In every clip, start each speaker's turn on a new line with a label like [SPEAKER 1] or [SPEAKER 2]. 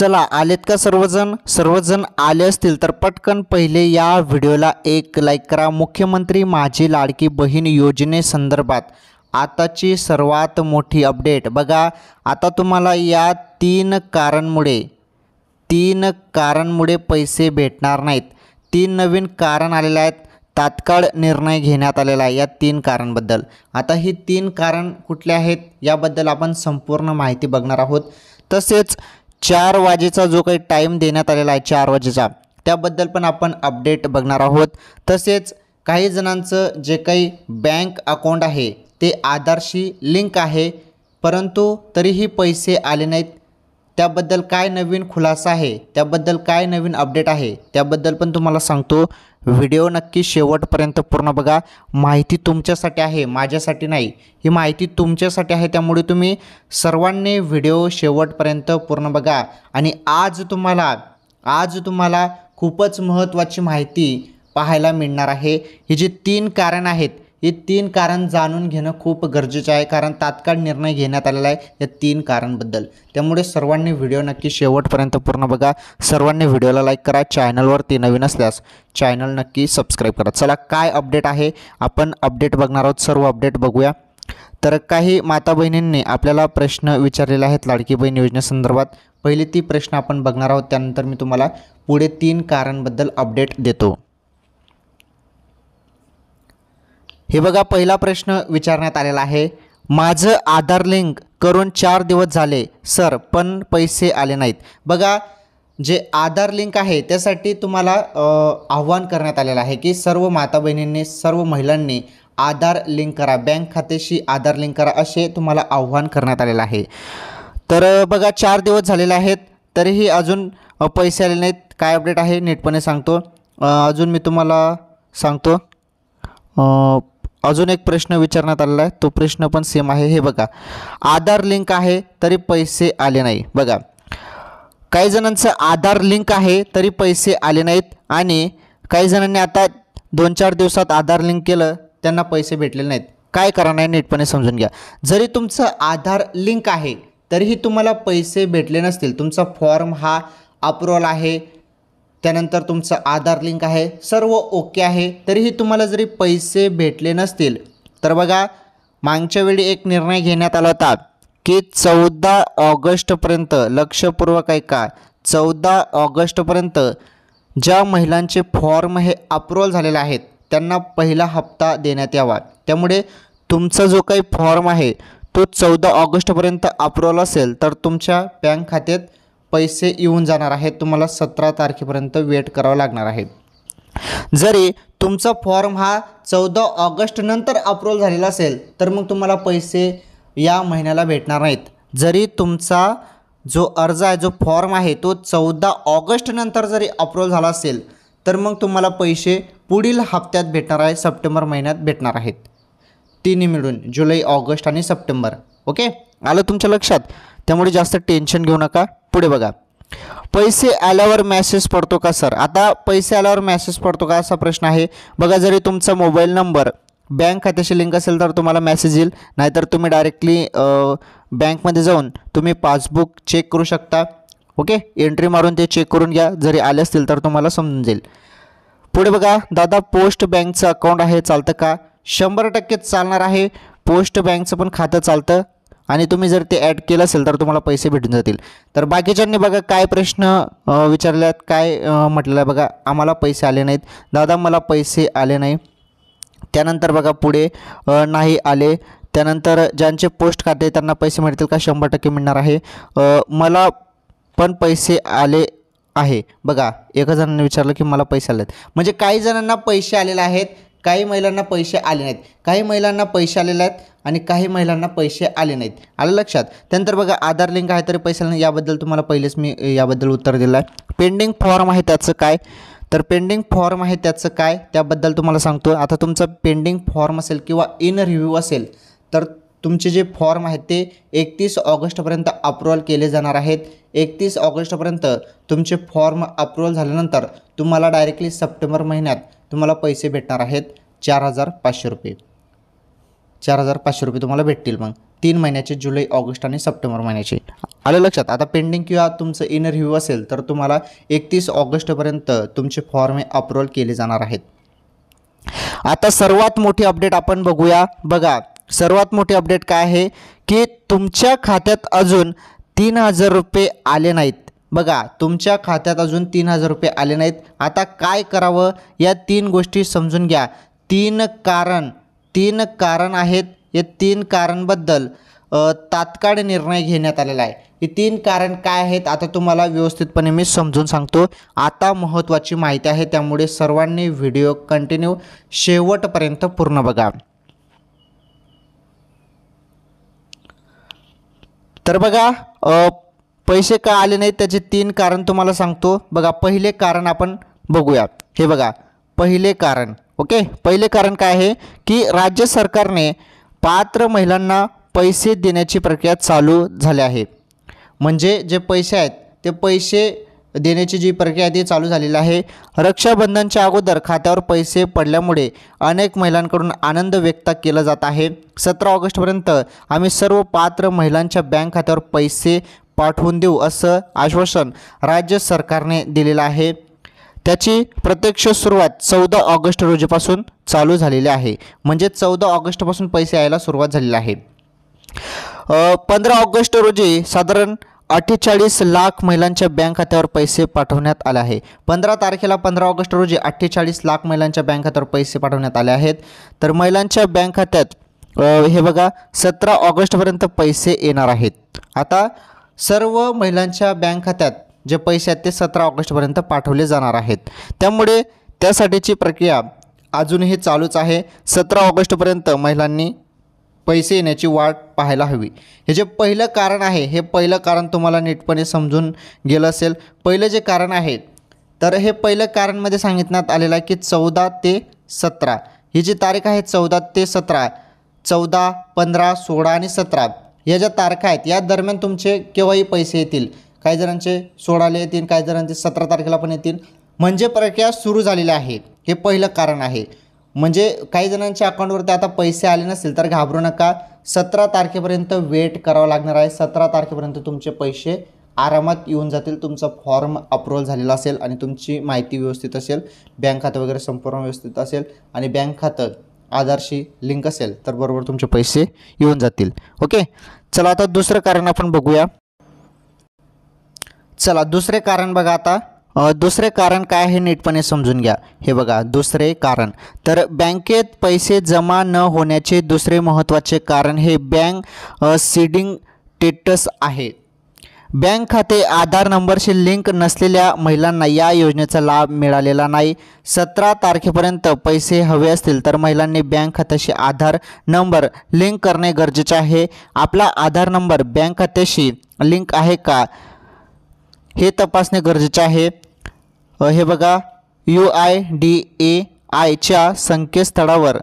[SPEAKER 1] चला आलेत का सर्वजण आले असतील तर पटकन पहिले या व्हिडिओला एक लाईक करा। मुख्यमंत्री माझी लाडकी बहीण योजनेसंदर्भात आताची सर्वात मोठी अपडेट बघा। आता तुम्हाला या तीन कारांमुळे पैसे भेटणार नाहीत। तीन नवीन कारण आलेले आहेत, तात्काळ निर्णय घेण्यात आलेला आहे या तीन कारांबद्दल। आता ही तीन कारण कुठले आहेत याबद्दल आपण संपूर्ण माहिती बघणार आहोत। तसेच 4 वाजेचा जो काही टाइम देण्यात आलेला आहे 4 वाजेचा त्याबद्दल पण आपण अपडेट बघणार आहोत। तसेच काही जणांचं जे काही बँक अकाउंट आहे ते आधारशी लिंक आहे परंतु तरीही पैसे आले नाहीत, त्याबद्दल काय नवीन खुलासा आहे, त्याबद्दल काय नवीन अपडेट आहे त्याबद्दल पण तुम्हाला सांगतो। व्हिडिओ नक्की शेवटपर्यंत पूर्ण बघा। माहिती तुमच्यासाठी आहे, माझ्यासाठी नाही। ही माहिती तुमच्यासाठी आहे, त्यामुळे तुम्ही सर्वांनी व्हिडिओ शेवटपर्यंत पूर्ण बघा। आणि आज तुम्हाला खूपच महत्त्वाची माहिती पाहायला मिळणार आहे। ही जी तीन कारण आहेत हे तीन कारण जाणून घेणं खूप गरजेचं आहे, कारण तात्काळ निर्णय घेण्यात आलेला आहे या तीन कारांबद्दल। त्यामुळे सर्वांनी व्हिडिओ नक्की शेवटपर्यंत पूर्ण बघा। सर्वांनी व्हिडिओला लाईक करा, चॅनलवरती नवीन असल्यास चॅनल नक्की सबस्क्राईब करा। चला काय अपडेट आहे आपण अपडेट बघणार आहोत, सर्व अपडेट बघूया। तर काही माता बहिणींनी आपल्याला प्रश्न विचारलेले आहेत लाडकी बहीण योजनेसंदर्भात। पहिली ती प्रश्न आपण बघणार आहोत, त्यानंतर मी तुम्हाला पुढे तीन कारांबद्दल अपडेट देतो। हे बघा, पहिला प्रश्न विचारण्यात आलेला आहे, माझं आधार लिंक करून 4 दिवस झाले सर पण पैसे आले नाहीत। बघा, जे आधार लिंक आहे त्यासाठी तुम्हाला आव्हान करण्यात आलेलं आहे की सर्व माता बहिणींनी, सर्व महिलांनी आधार लिंक करा, बँक खात्याशी आधार लिंक करा, असे तुम्हाला आव्हान करण्यात आलेलं आहे। तर बघा 4 दिवस झालेले आहेत तरीही अजून पैसे आले नाहीत। काय अपडेट आहे नीटपणे सांगतो। अजून मी तुम्हाला सांगतो, अजून एक प्रश्न विचारण्यात आलेला आहे, तो प्रश्न पण सेम आहे। हे बघा, आधार लिंक आहे तरी पैसे आले नाही। बघा, काही जणांचं आधार लिंक आहे तरी पैसे आले नाहीत आणि काही जणांनी आता 2-4 दिवसात आधार लिंक केलं त्यांना पैसे भेटलेले नाहीत। काय कारण आहे नीटपणे समजून घ्या। जरी तुमचं आधार लिंक आहे तरीही तुम्हाला पैसे भेटले नसतील, तुमचा फॉर्म हा अप्रूव्हल आहे, त्यानंतर तुमचं आधार लिंक आहे, सर्व ओके आहे, तरीही तुम्हाला जरी पैसे भेटले नसतील तर बघा, मागच्या वेळी एक निर्णय घेण्यात आला होता की 14 ऑगस्टपर्यंत, लक्षपूर्वक ऐका, 14 ऑगस्टपर्यंत ज्या महिलांचे फॉर्म हे अप्रूव्हल झालेले आहेत त्यांना पहिला हप्ता देण्यात यावा। त्यामुळे तुमचा जो काही फॉर्म आहे तो 14 ऑगस्टपर्यंत अप्रूव्हल असेल तर तुमच्या बँक खात्यात पैसे येऊन जाणार आहेत। तुम्हाला 17 तारखेपर्यंत वेट करावं लागणार आहे। जरी तुमचा फॉर्म हा 14 ऑगस्ट नंतर अप्रूव्हल झालेला असेल तर मग तुम्हाला पैसे या महिन्याला भेटणार नाहीत। जरी तुमचा जो अर्ज आहे, जो फॉर्म आहे तो 14 ऑगस्ट नंतर जरी अप्रूव्हल झाला असेल तर मग तुम्हाला पैसे पुढील हप्त्यात भेटणार आहे, सप्टेंबर महिन्यात भेटणार आहेत। तिन्ही मिळून जुलै, ऑगस्ट आणि सप्टेंबर। ओके, आलं तुमच्या लक्षात? त्यामुळे जास्त टेन्शन घेऊ नका। पुढे बघा, पैसे आल्यावर मेसेज पडतो का सर? आता पैसे आल्यावर मेसेज पडतो का असा प्रश्न आहे। बघा, जरी तुमचा मोबाईल नंबर बँक खात्याशी लिंक असेल तर तुम्हाला मेसेज येईल, नाहीतर तुम्ही डायरेक्टली बँकमध्ये जाऊन तुम्ही पासबुक चेक करू शकता। ओके, एंट्री मारून ते चेक करून घ्या, जरी आले असतील तर तुम्हाला समजून जाईल। पुढे बघा, दादा पोस्ट बँकचं अकाउंट आहे चालतं का? 100% चालणार आहे। पोस्ट बँकचं पण खातं चालतं आणि तुम्ही जर ते ॲड केलं असेल तर तुम्हाला पैसे भेटून जातील। तर बाकीच्यांनी बघा काय प्रश्न विचारले आहेत, काय म्हटलेलं आहे बघा, आम्हाला पैसे आले नाहीत दादा, मला पैसे आले नाही। त्यानंतर बघा पुढे नाही आले। त्यानंतर ज्यांचे पोस्ट खाते त्यांना पैसे मिळतील का? 100% मिळणार आहे। मला पण पैसे आले आहे। बघा, एका जणांनी विचारलं की मला पैसे आले आहेत, म्हणजे काही जणांना पैसे आलेले आहेत, काही महिलांना पैसे आले नाहीत, काही महिलांना पैसे आलेले आहेत आणि काही महिलांना पैसे आले नाहीत। आलं लक्षात? त्यानंतर बघा, आधार लिंक आहे तरी पैसे आले नाही, याबद्दल तुम्हाला पहिलेच मी याबद्दल उत्तर दिलं आहे। पेंडिंग फॉर्म आहे त्याचं काय? तर पेंडिंग फॉर्म आहे त्याचं काय त्याबद्दल तुम्हाला सांगतो। आता तुमचं पेंडिंग फॉर्म असेल किंवा इन रिव्ह्यू असेल तर तुमचे जे फॉर्म आहेत ते 31 ऑगस्टपर्यंत अप्रूव्हल केले जाणार आहेत। 31 ऑगस्टपर्यंत तुमचे फॉर्म अप्रूव्हल झाल्यानंतर तुम्हाला डायरेक्टली सप्टेंबर महिन्यात तुम्हाला पैसे भेटणार आहेत 4,500 रुपये। 4,500 रुपये तुम्हाला भेटतील। मग 3 महिन्याचे, जुलै, ऑगस्ट आणि सप्टेंबर महिन्याचे. आलं लक्षात. आता पेंडिंग किंवा तुमचं इन रिव्ह्यू असेल तर तुम्हाला 31 ऑगस्टपर्यंत तुमचे फॉर्म हे अप्रूव्हल केले जाणार आहेत. आता सर्वात मोठी अपडेट आपण बघूया. बघा, सर्वात मोठी अपडेट काय आहे की तुमच्या खात्यात अजून 3,000 रुपये आले नाहीत. बघा, तुमच्या खात्यात अजून 3,000 रुपये आले नाहीत. आता काय करावं या 3 गोष्टी समजून घ्या. 3 कारण आहेत. या 3 कारांबद्दल तात्काळ निर्णय घेण्यात आलेला आहे. ही 3 कारण काय आहेत आता तुम्हाला व्यवस्थितपणे मी समजून सांगतो. आता महत्त्वाची माहिती आहे, त्यामुळे सर्वांनी व्हिडिओ कंटिन्यू शेवटपर्यंत पूर्ण बघा. तर बघा, पैसे का आले नाहीत त्याचे 3 कारण तुम्हाला सांगतो. बघा, पहिले कारण आपण बघूया. हे बघा, पहिले कारण. ओके, पहिले कारण काय आहे की राज्य सरकारने पात्र महिलांना पैसे देण्याची प्रक्रिया चालू झाली आहे. म्हणजे जे पैसे आहेत ते पैसे देण्याची जी प्रक्रिया आहे ती चालू झालेली आहे. रक्षाबंधनच्या अगोदर खात्यावर पैसे पडल्यामुळे अनेक महिलांकडून आनंद व्यक्त केला जात आहे. 17 ऑगस्टपर्यंत आम्ही सर्व पात्र महिलांच्या बँक खात्यावर पैसे पाठवून देऊ असं आश्वासन राज्य सरकारने दिलेलं आहे. त्याची प्रत्यक्ष सुरुवात 14 ऑगस्ट रोजीपासून चालू झालेली आहे. म्हणजे 14 ऑगस्टपासून पैसे यायला सुरुवात झालेली आहे. 15 ऑगस्ट रोजी साधारण 48 लाख महिलांच्या बँक खात्यावर पैसे पाठवण्यात आले आहे. 15 ऑगस्ट रोजी 48 लाख महिलांच्या बँक खात्यावर पैसे पाठवण्यात आले आहेत. तर महिलांच्या बँक खात्यात हे बघा 17 ऑगस्टपर्यंत पैसे येणार आहेत. आता सर्व महिलांच्या बँक खात्यात जे पैसे आहेत ते 17 ऑगस्टपर्यंत पाठवले जाणार आहेत. त्यामुळे त्यासाठीची प्रक्रिया अजूनही चालूच आहे. 17 ऑगस्टपर्यंत महिलांनी पैसे येण्याची वाट पाहायला हवी. हे जे पहिलं कारण आहे, हे पहिलं कारण तुम्हाला नीटपणे समजून गेलं असेल. पहिलं जे कारण आहे तर हे पहिलं कारणमध्ये सांगितण्यात आलेलं आहे की 14 ते 17 ही जी तारीख आहे, 14 ते 17, 14, 15, 16 आणि 17 या ज्या तारखा आहेत या दरम्यान तुमचे केव्हाही पैसे येतील. काही जणांचे 16ला येतील, काही जणांचे 17 तारखेला पण येतील. म्हणजे प्रक्रिया सुरू झालेली आहे. हे पहिलं कारण आहे. म्हणजे काही जणांच्या अकाउंटवरती आता पैसे आले नसतील तर घाबरू नका. 17 तारखेपर्यंत वेट करावं लागणार आहे. 17 तारखेपर्यंत तुमचे पैसे आरामात येऊन जातील. तुमचा फॉर्म अप्रूव्हल झालेला असेल आणि तुमची माहिती व्यवस्थित असेल, बँक खातं वगैरे संपूर्ण व्यवस्थित असेल आणि बँक खातं आधारशी लिंक असेल तर बरोबर तुमचे पैसे येऊन जातील. ओके, चला आता दुसरं कारण आपण बघूया. चला दुसरे कारण बघा. आता दुसरे कारण काय आहे नीटपणे समजून घ्या. हे बघा, दुसरे कारण. तर बँकेत पैसे जमा न होण्याचे दुसरे महत्त्वाचे कारण हे बँक सीडिंग स्टेटस आहे. बँक खाते आधार नंबरशी लिंक नसलेल्या महिलांना या योजनेचा लाभ मिळालेला नाही. 17 तारखेपर्यंत पैसे हवे असतील तर महिलांनी बँक खात्याशी आधार नंबर लिंक करणे गरजेचे आहे. आपला आधार नंबर बँक खात्याशी लिंक आहे का हे तपासणे गरजेचे आहे. हे बघा, UIDAIच्या संकेतस्थळावर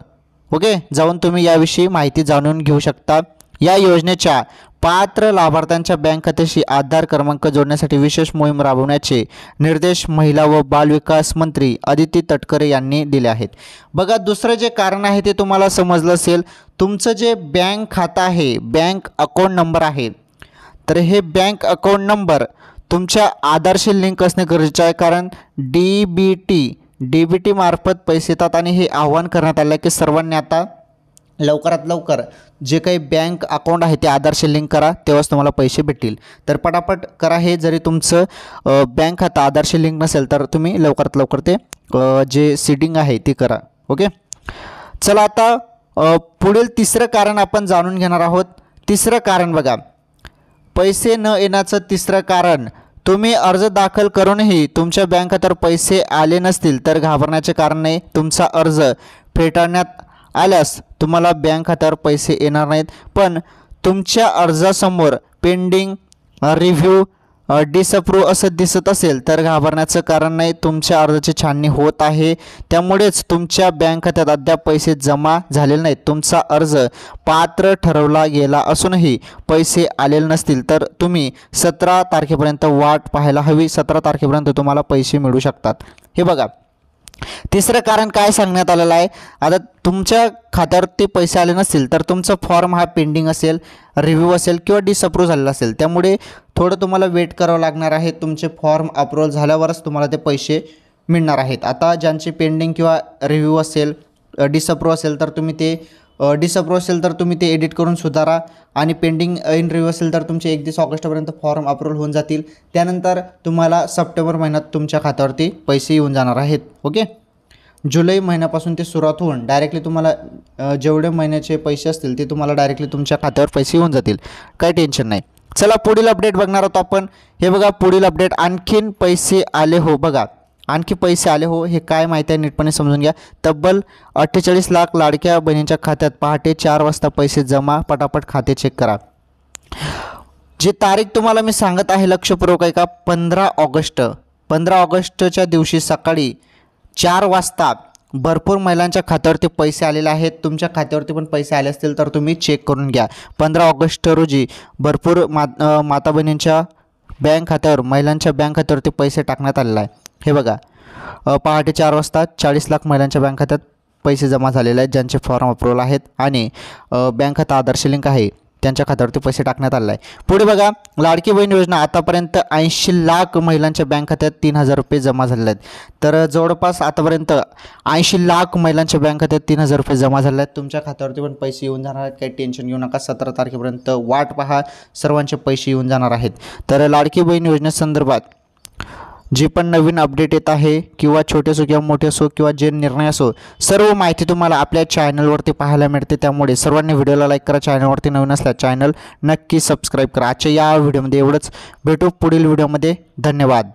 [SPEAKER 1] ओके जाऊन तुम्ही याविषयी माहिती जाणून घेऊ शकता. या योजनेच्या पात्र लाभार्थ्यांच्या बँक खात्याशी आधार क्रमांक जोडण्यासाठी विशेष मोहीम राबवण्याचे निर्देश महिला व बालविकास मंत्री अदिती तटकरे यांनी दिले आहेत. बघा, दुसरं जे कारण आहे ते तुम्हाला समजलं असेल. तुमचं जे बँक खातं आहे, बँक अकाउंट नंबर आहे, तर हे बँक अकाउंट नंबर तुमच्या आधारशी लिंक असणे गरजेचे आहे. कारण DBT मार्फत पैसे येतात आणि हे आवाहन करण्यात आलं आहे की सर्वांनी आता लवकरात लवकर जे काही बँक अकाउंट आहे ते आधारशी लिंक करा, तेव्हाच तुम्हाला पैसे भेटतील. तर पटापट करा हे. जरी तुमचं बँक खातं आधारशी लिंक नसेल तर तुम्ही लवकरात लवकर ते जे सीडिंग आहे ते करा. ओके, चला आता पुढील तिसरं कारण आपण जाणून घेणार आहोत. तिसरं कारण बघा, पैसे न येण्याचं तिसरं कारण. तुम्ही अर्ज दाखल करूनही तुमच्या बँक खात्यावर पैसे आले नसतील तर घाबरण्याचे कारण नाही. तुमचा अर्ज फेटाळण्यात आल्यास तुम्हाला बँक खात्यावर पैसे येणार नाहीत. पण तुमच्या अर्जासमोर पेंडिंग, रिव्ह्यू, डिसअप्रूव्ह असं दिसत असेल तर घाबरण्याचं कारण नाही. तुमच्या अर्जाची छाननी होत आहे, त्यामुळेच तुमच्या बँक खात्यात अद्याप पैसे जमा झालेले नाहीत. तुमचा अर्ज पात्र ठरवला गेला असूनही पैसे आलेले नसतील तर तुम्ही 17 तारखेपर्यंत वाट पाहायला हवी. 17 तारखेपर्यंत तुम्हाला पैसे मिळू शकतात. हे बघा, तिसरं कारण काय सांगण्यात आलेलं आहे, आता तुमच्या खात्यावरती पैसे आले नसतील तर तुमचा फॉर्म हा पेंडिंग असेल, रिव्ह्यू असेल किंवा डिसअप्रूव्ह झालेला असेल, त्यामुळे थोडं तुम्हाला वेट करावं लागणार आहे. तुमचे फॉर्म अप्रूव्हल झाल्यावरच तुम्हाला ते पैसे मिळणार आहेत. आता ज्यांचे पेंडिंग किंवा रिव्ह्यू असेल, डिसअप्रूव्ह असेल तर तुम्ही ते डिसअप्रूव्ह असेल तर तुम्ही ते एडिट करून सुधारा आणि पेंडिंग इन रिव्ह्यू असेल तर तुमचे 31 ऑगस्टपर्यंत फॉर्म अप्रूव्हल होऊन जातील. त्यानंतर तुम्हाला सप्टेंबर महिन्यात तुमच्या खात्यावरती पैसे येऊन जाणार आहेत. ओके, जुलै महिन्यापासून ते सुरुवात होऊन डायरेक्टली तुम्हाला जेवढे महिन्याचे पैसे असतील ते तुम्हाला डायरेक्टली तुमच्या खात्यावर पैसे येऊन जातील. काही टेन्शन नाही. चला पुढील अपडेट बघणार आहोत आपण. हे बघा पुढील अपडेट, आणखीन पैसे आले हो. बघा आणखी पैसे आले हो, हे काय माहिती आहे नीटपणे समजून घ्या. तब्बल 48 लाख लाडक्या बहिणींच्या खात्यात पहाटे 4 वाजता पैसे जमा. पटापट खाते चेक करा. जी तारीख तुम्हाला मी सांगत आहे लक्षपूर्वक आहे का, 15 ऑगस्ट. 15 ऑगस्टच्या दिवशी सकाळी 4 वाजता भरपूर महिलांच्या खात्यावरती पैसे आलेले आहेत. तुमच्या खात्यावरती पण पैसे आले असतील तर तुम्ही चेक करून घ्या. 15 ऑगस्ट रोजी भरपूर माता बहिणींच्या बँक खात्यावर, महिलांच्या बँक खात्यावरती पैसे टाकण्यात आलेले आहे. हे बघा पहाटे 4 वाजता 40 लाख महिलांच्या बँक खात्यात पैसे जमा झालेले आहेत, ज्यांचे फॉर्म अप्रूव्हल आहेत आणि बँक खाता आधारशी लिंक आहे त्यांच्या खात्यावरती पैसे टाकण्यात आले आहे. पुढे बघा लाडकी बहीण योजना, आतापर्यंत 80 लाख महिलांच्या बँक खात्यात 3000 रुपये जमा झालेले आहेत. तर जवळपास आतापर्यंत 80 लाख महिलांच्या बँक खात्यात 3000 रुपये जमा झाले आहेत. तुमच्या खात्यावरती पण पैसे येऊन जाणार आहेत. काही टेन्शन घेऊ नका. 17 तारखेपर्यंत वाट पहा, सर्वांचे पैसे येऊन जाणार आहेत. तर लाडकी बहीण योजनेसंदर्भात जे पण नवीन अपडेट येत आहे किंवा छोटे असो किंवा मोठे असो किंवा जे निर्णय असो, सर्व माहिती तुम्हाला आपल्या चॅनलवरती पाहायला मिळते. त्यामुळे सर्वांनी व्हिडिओला लाईक करा. चॅनलवरती नवीन असल्यास चॅनल नक्की सबस्क्राईब करा. आजच्या या व्हिडिओमध्ये एवढंच. भेटू पुढील व्हिडिओमध्ये. धन्यवाद.